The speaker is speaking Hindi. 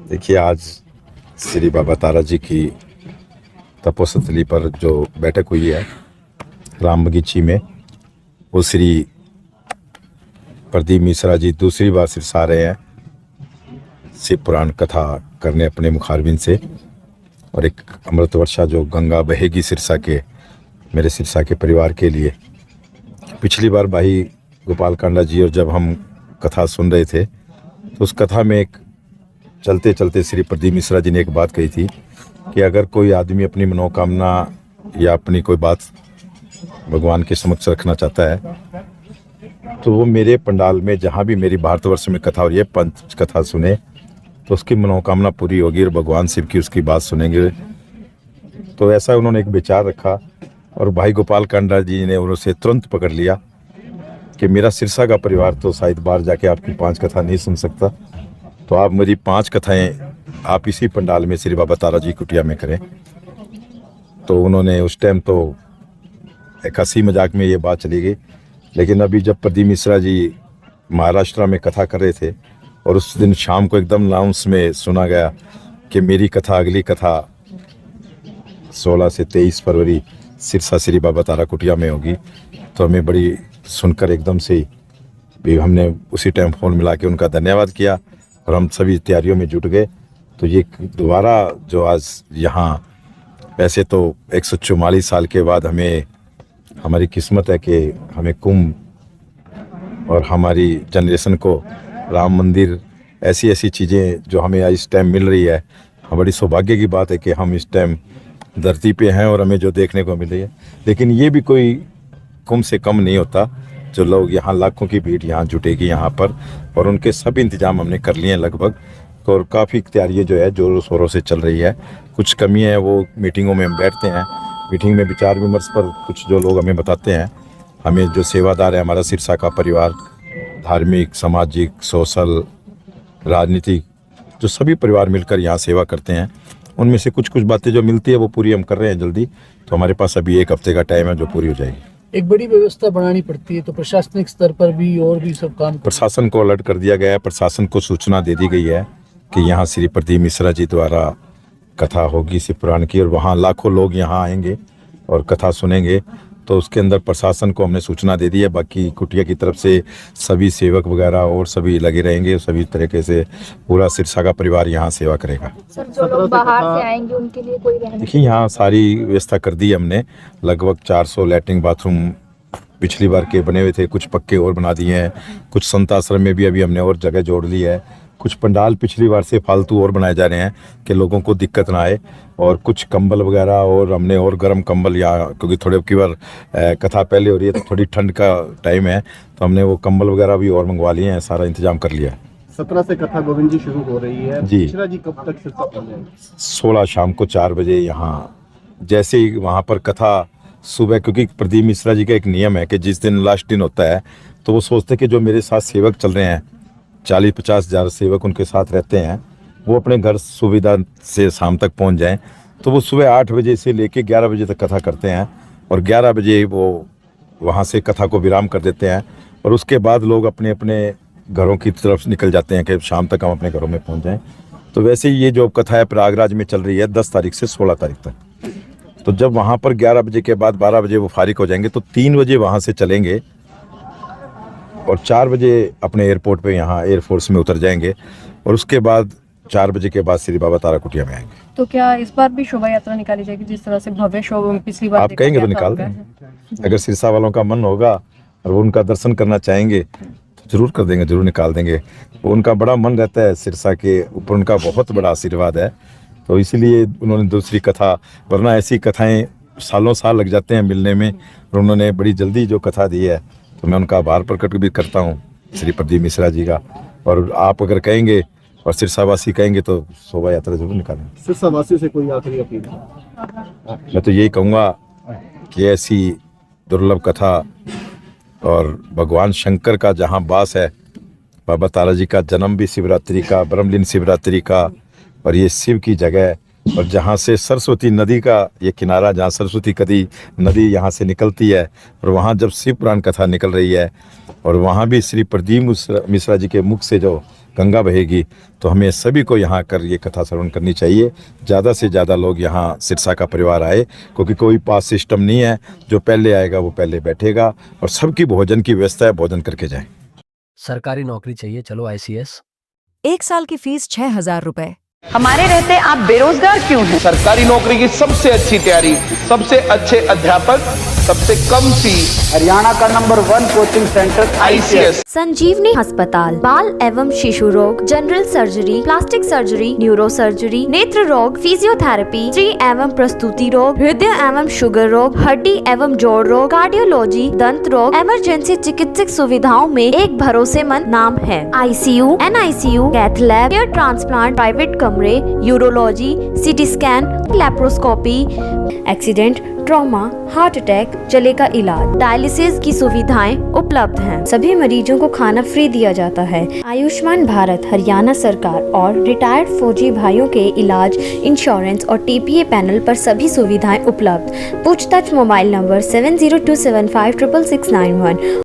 देखिए, आज श्री बाबा तारा जी की तपोस्थली पर जो बैठक हुई है राम बगीची में, वो श्री प्रदीप मिश्रा जी दूसरी बार सिरसा रहे हैं शिव पुराण कथा करने अपने मुखारबिन से। और एक अमृत वर्षा जो गंगा बहेगी सिरसा के, मेरे सिरसा के परिवार के लिए। पिछली बार भाई गोपाल कांडा जी और जब हम कथा सुन रहे थे तो उस कथा में एक चलते चलते श्री प्रदीप मिश्रा जी ने एक बात कही थी कि अगर कोई आदमी अपनी मनोकामना या अपनी कोई बात भगवान के समक्ष रखना चाहता है तो वो मेरे पंडाल में जहाँ भी मेरी भारतवर्ष में कथा हो रही है पंच कथा सुने तो उसकी मनोकामना पूरी होगी और भगवान शिव की उसकी बात सुनेंगे। तो ऐसा उन्होंने एक विचार रखा और भाई गोपाल कांडा जी ने उनसे तुरंत पकड़ लिया कि मेरा सिरसा का परिवार तो शायद बाहर जाके आपकी 5 कथा नहीं सुन सकता, तो आप मेरी 5 कथाएं आप इसी पंडाल में श्री बाबा तारा जी कुटिया में करें। तो उन्होंने उस टाइम तो एक हंसी मजाक में ये बात चली गई, लेकिन अभी जब प्रदीप मिश्रा जी महाराष्ट्र में कथा कर रहे थे और उस दिन शाम को एकदम अनाउंस में सुना गया कि मेरी कथा अगली कथा 16 से 23 फरवरी सिरसा श्री बाबा तारा कुटिया में होगी, तो हमें बड़ी सुनकर एकदम से भी हमने उसी टाइम फ़ोन मिला के उनका धन्यवाद किया और हम सभी तैयारियों में जुट गए। तो ये दोबारा जो आज यहाँ, वैसे तो 144 साल के बाद हमें हमारी किस्मत है कि हमें कुंभ और हमारी जनरेशन को राम मंदिर ऐसी ऐसी चीज़ें जो हमें इस टाइम मिल रही है, बड़ी सौभाग्य की बात है कि हम इस टाइम धरती पे हैं और हमें जो देखने को मिल रही है। लेकिन ये भी कोई कुंभ से कम नहीं होता, जो लोग यहाँ लाखों की भीड़ यहाँ जुटेगी यहाँ पर, और उनके सब इंतजाम हमने कर लिए हैं लगभग। और काफ़ी तैयारियाँ जो है जोरों शोरों से चल रही है। कुछ कमी है वो मीटिंगों में हम बैठते हैं, मीटिंग में विचार विमर्श पर कुछ जो लोग हमें बताते हैं, हमें जो सेवादार है हमारा सिरसा का परिवार, धार्मिक सामाजिक सोशल राजनीतिक जो सभी परिवार मिलकर यहाँ सेवा करते हैं, उनमें से कुछ कुछ बातें जो मिलती है वो पूरी हम कर रहे हैं जल्दी। तो हमारे पास अभी 1 हफ्ते का टाइम है जो पूरी हो जाएगी। एक बड़ी व्यवस्था बनानी पड़ती है, तो प्रशासनिक स्तर पर भी और भी सब काम प्रशासन को अलर्ट कर दिया गया है। प्रशासन को सूचना दे दी गई है कि यहाँ श्री प्रदीप मिश्रा जी द्वारा कथा होगी शिव पुराण की और वहाँ लाखों लोग यहाँ आएंगे और कथा सुनेंगे। तो उसके अंदर प्रशासन को हमने सूचना दे दी है। बाकी कुटिया की तरफ से सभी सेवक वगैरह और सभी लगे रहेंगे, सभी तरीके से पूरा सिरसा का परिवार यहाँ सेवा करेगा। सर, जो लोग बाहर से आएंगे उनके लिए कोई रहने? देखिए, यहाँ सारी व्यवस्था कर दी है हमने। लगभग 400 लैट्रिन बाथरूम पिछली बार के बने हुए थे, कुछ पक्के और बना दिए हैं। कुछ संत आश्रम में भी अभी हमने और जगह जोड़ ली है। कुछ पंडाल पिछली बार से फालतू और बनाए जा रहे हैं कि लोगों को दिक्कत ना आए। और कुछ कंबल वगैरह और हमने और गर्म कंबल यहाँ, क्योंकि थोड़े की बार कथा पहले हो रही है तो थोड़ी ठंड का टाइम है, तो हमने वो कंबल वगैरह भी और मंगवा लिए हैं, सारा इंतजाम कर लिया है। 17 से कथा गोविंद जी शुरू हो रही है जी। मिश्रा जी कब तक सिरसा पहुंचे? 16 शाम को 4 बजे यहाँ, जैसे ही वहाँ पर कथा सुबह, क्योंकि प्रदीप मिश्रा जी का एक नियम है कि जिस दिन लास्ट दिन होता है तो वो सोचते हैं कि जो मेरे साथ सेवक चल रहे हैं 40-50 हज़ार सेवक उनके साथ रहते हैं, वो अपने घर सुविधा से शाम तक पहुँच जाएं। तो वो सुबह 8 बजे से लेके 11 बजे तक कथा करते हैं और 11 बजे वो वहाँ से कथा को विराम कर देते हैं और उसके बाद लोग अपने अपने घरों की तरफ निकल जाते हैं कि शाम तक हम अपने घरों में पहुँच जाएँ। तो वैसे ही ये जो कथा है प्रयागराज में चल रही है 10 तारीख से 16 तारीख तक। तो जब वहाँ पर 11 बजे के बाद 12 बजे वो फारिग हो जाएंगे तो 3 बजे वहाँ से चलेंगे और 4 बजे अपने एयरपोर्ट पे यहाँ एयरफोर्स में उतर जाएंगे और उसके बाद 4 बजे के बाद श्री बाबा तारा कुटिया में आएंगे। तो क्या इस बार भी शोभा यात्रा निकाली जाएगी जिस तरह से भव्य शोभा पिछली बार आप कहेंगे तो निकाल देंगे। अगर सिरसा वालों का मन होगा और वो उनका दर्शन करना चाहेंगे तो जरूर कर देंगे, जरूर निकाल देंगे। वो उनका बड़ा मन रहता है, सिरसा के ऊपर उनका बहुत बड़ा आशीर्वाद है, तो इसीलिए उन्होंने दूसरी कथा, वरना ऐसी कथाएं सालों साल लग जाते हैं मिलने में, और उन्होंने बड़ी जल्दी जो कथा दी है तो मैं उनका आभार प्रकट भी करता हूँ श्री प्रदीप मिश्रा जी का। और आप अगर कहेंगे और सिरसावासी कहेंगे तो शोभा यात्रा जरूर निकालेंगे। सिरसावासी से कोई आखिरी अपील? मैं तो यही कहूँगा कि ऐसी दुर्लभ कथा और भगवान शंकर का जहाँ वास है, बाबा तारा जी का जन्म भी शिवरात्रि का, ब्रह्मलीन शिवरात्रि का, और ये शिव की जगह, और जहाँ से सरस्वती नदी का ये किनारा, जहाँ सरस्वती नदी यहाँ से निकलती है, और वहाँ जब शिव पुराण कथा निकल रही है और वहाँ भी श्री प्रदीप मिश्रा जी के मुख से जो गंगा बहेगी, तो हमें सभी को यहाँ कर ये कथा श्रवण करनी चाहिए। ज़्यादा से ज़्यादा लोग यहाँ सिरसा का परिवार आए, क्योंकि कोई पास सिस्टम नहीं है, जो पहले आएगा वो पहले बैठेगा, और सबकी भोजन की व्यवस्था है, भोजन करके जाएं। सरकारी नौकरी चाहिए, चलो ICS। 1 साल की फीस 6,000 रुपए। हमारे रहते आप बेरोजगार क्यों हैं? सरकारी नौकरी की सबसे अच्छी तैयारी, सबसे अच्छे अध्यापक, सबसे कम फीस, हरियाणा का नंबर 1 कोचिंग सेंटर ICS। संजीवनी अस्पताल, बाल एवं शिशु रोग, general surgery, plastic surgery, neuro surgery, नेत्र रोग, फिजियोथेरेपी, स्त्री एवं प्रसूति रोग, हृदय एवं शुगर रोग, हड्डी एवं जोड़ रोग, कार्डियोलॉजी, दंत रोग, इमरजेंसी चिकित्सक सुविधाओं में एक भरोसेमंद नाम है। ICU, NICU, cath lab, hair transplant, private कमरे, urology, CT scan, laparoscopy, accident, trauma, heart attack, जले का इलाज, डायलिसिस की सुविधाएं उपलब्ध हैं। सभी मरीजों को खाना फ्री दिया जाता है। आयुष्मान भारत हरियाणा सरकार और रिटायर्ड फौजी भाइयों के इलाज, इंश्योरेंस और TPA पैनल पर सभी सुविधाएं उपलब्ध। पूछताछ मोबाइल नंबर 7027566691